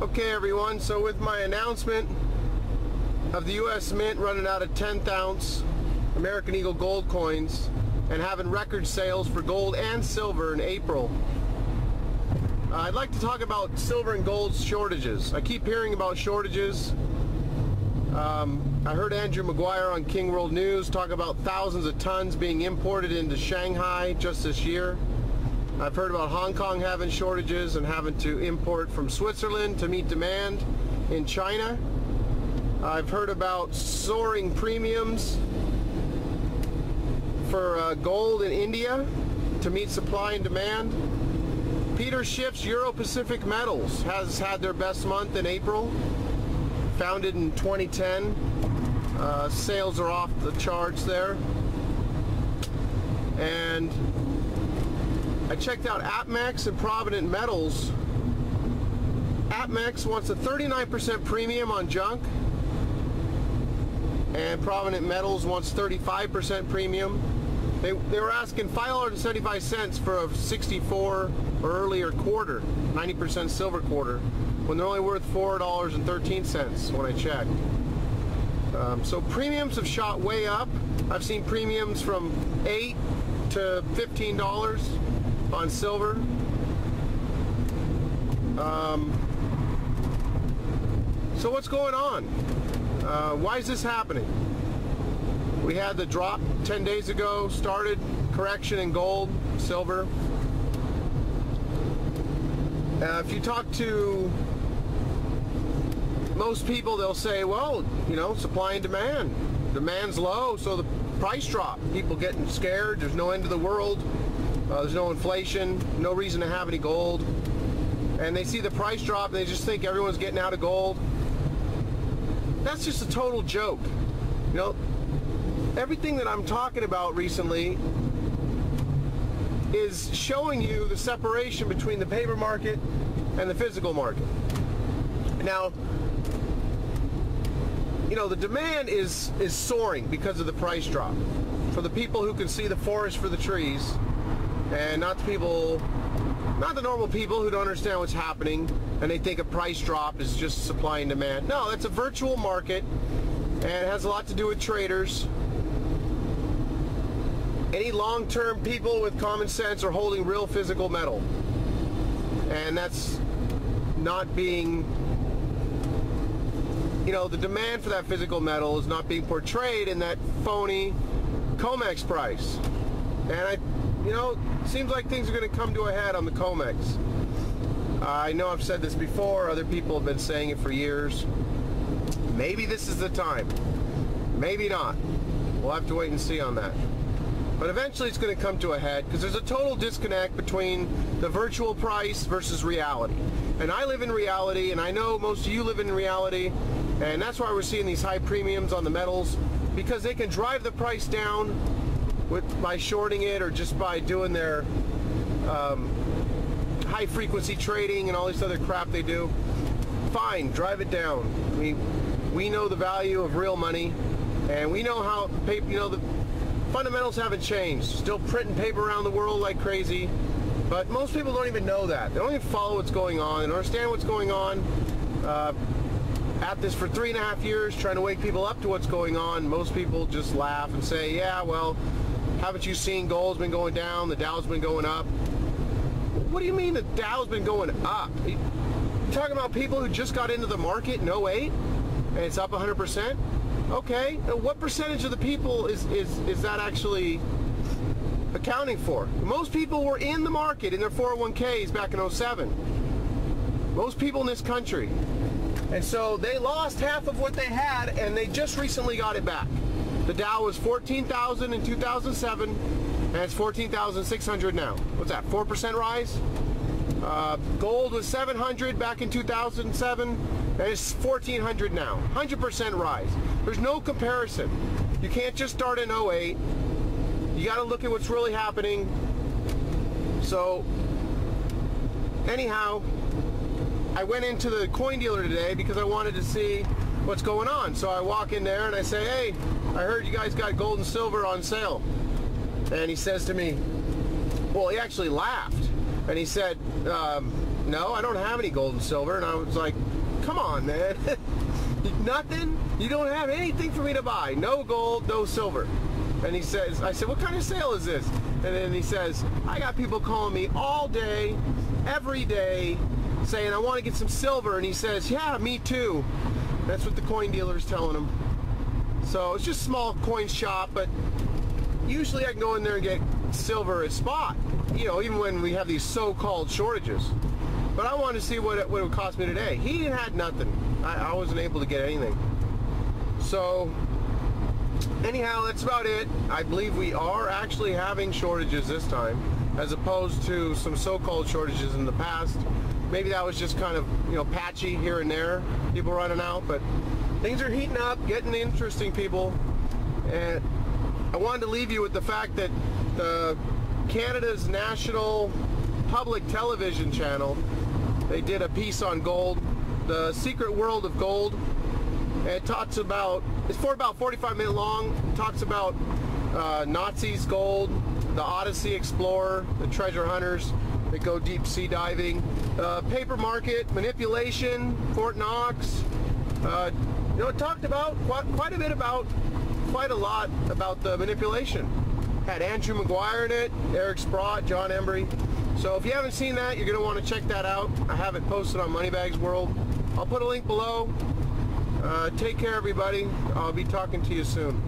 Okay everyone, so with my announcement of the US Mint running out of 10th ounce American Eagle gold coins and having record sales for gold and silver in April, I'd like to talk about silver and gold shortages. I keep hearing about shortages. I heard Andrew McGuire on King World News talk about thousands of tons being imported into Shanghai just this year. I've heard about Hong Kong having shortages and having to import from Switzerland to meet demand in China. I've heard about soaring premiums for gold in India to meet supply and demand. Peter Schiff's Euro-Pacific Metals has had their best month in April. Founded in 2010. Sales are off the charts there. And I checked out APMEX and Provident Metals. APMEX wants a 39% premium on junk, and Provident Metals wants 35% premium. They were asking $5.75 for a 64 or earlier quarter, 90% silver quarter, when they're only worth $4.13 when I checked. So premiums have shot way up. I've seen premiums from $8 to $15 on silver. So what's going on? Why is this happening? We had the drop 10 days ago, started correction in gold, silver. If you talk to most people, they'll say, well, you know, supply and demand. Demand's low, so the price drop. People getting scared, there's no end of the world. There's no inflation, no reason to have any gold. And they see the price drop and they just think everyone's getting out of gold. That's just a total joke. You know, everything that I'm talking about recently is showing you the separation between the paper market and the physical market. Now, you know, the demand is soaring because of the price drop. For the people who can see the forest for the trees, and not the normal people who don't understand what's happening and they think a price drop is just supply and demand. No, it's a virtual market and it has a lot to do with traders. Any long-term people with common sense are holding real physical metal, and that's not being, you know, the demand for that physical metal is not being portrayed in that phony COMEX price. And you know, seems like things are going to come to a head on the COMEX. I know I've said this before, other people have been saying it for years. Maybe this is the time. Maybe not. We'll have to wait and see on that. But eventually it's going to come to a head because there's a total disconnect between the virtual price versus reality. And I live in reality, and I know most of you live in reality, and that's why we're seeing these high premiums on the metals, because they can drive the price down by shorting it or just by doing their high frequency trading and all this other crap they do. Fine, drive it down. I mean, we know the value of real money, and we know how you know, the fundamentals haven't changed. Still printing paper around the world like crazy, but most people don't even know that. They don't even follow what's going on. They don't understand what's going on. At this for 3.5 years, trying to wake people up to what's going on. Most people just laugh and say, yeah, well, haven't you seen gold's been going down, the Dow's been going up? What do you mean the Dow's been going up? You're talking about people who just got into the market in 08 and it's up 100%? Okay, what percentage of the people is that actually accounting for? Most people were in the market in their 401ks back in 07. Most people in this country. And so they lost half of what they had, and they just recently got it back. The Dow was 14,000 in 2007, and it's 14,600 now. What's that, 4% rise? Gold was 700 back in 2007, and it's 1,400 now. 100% rise. There's no comparison. You can't just start in 08. You got to look at what's really happening. So, anyhow, I went into the coin dealer today because I wanted to see what's going on. So I walk in there and I say, hey, I heard you guys got gold and silver on sale. And he says to me, well, he actually laughed. And he said, no, I don't have any gold and silver. And I was like, come on, man. Nothing? You don't have anything for me to buy. No gold, no silver. And he says, I said, what kind of sale is this? And then he says, I got people calling me all day, every day, saying, I want to get some silver. And he says, yeah, me too. That's what the coin dealer's telling him. So it's just a small coin shop, but usually I can go in there and get silver at spot, you know, even when we have these so-called shortages. But I wanted to see what it would cost me today. He had nothing. I wasn't able to get anything. So anyhow, that's about it. I believe we are actually having shortages this time, as opposed to some so-called shortages in the past. Maybe that was just kind of, you know, patchy here and there, people running out, but things are heating up, getting interesting, people. And I wanted to leave you with the fact that Canada's national public television channel, they did a piece on gold, the secret world of gold. And it talks about, it's for about 45 minutes long. It talks about Nazis' gold, the Odyssey Explorer, the treasure hunters that go deep sea diving, paper market, manipulation, Fort Knox. You know, it talked about quite a lot about the manipulation. Had Andrew Maguire in it, Eric Sprott, John Embry. So if you haven't seen that, you're going to want to check that out. I have it posted on Moneybags World. I'll put a link below. Take care, everybody. I'll be talking to you soon.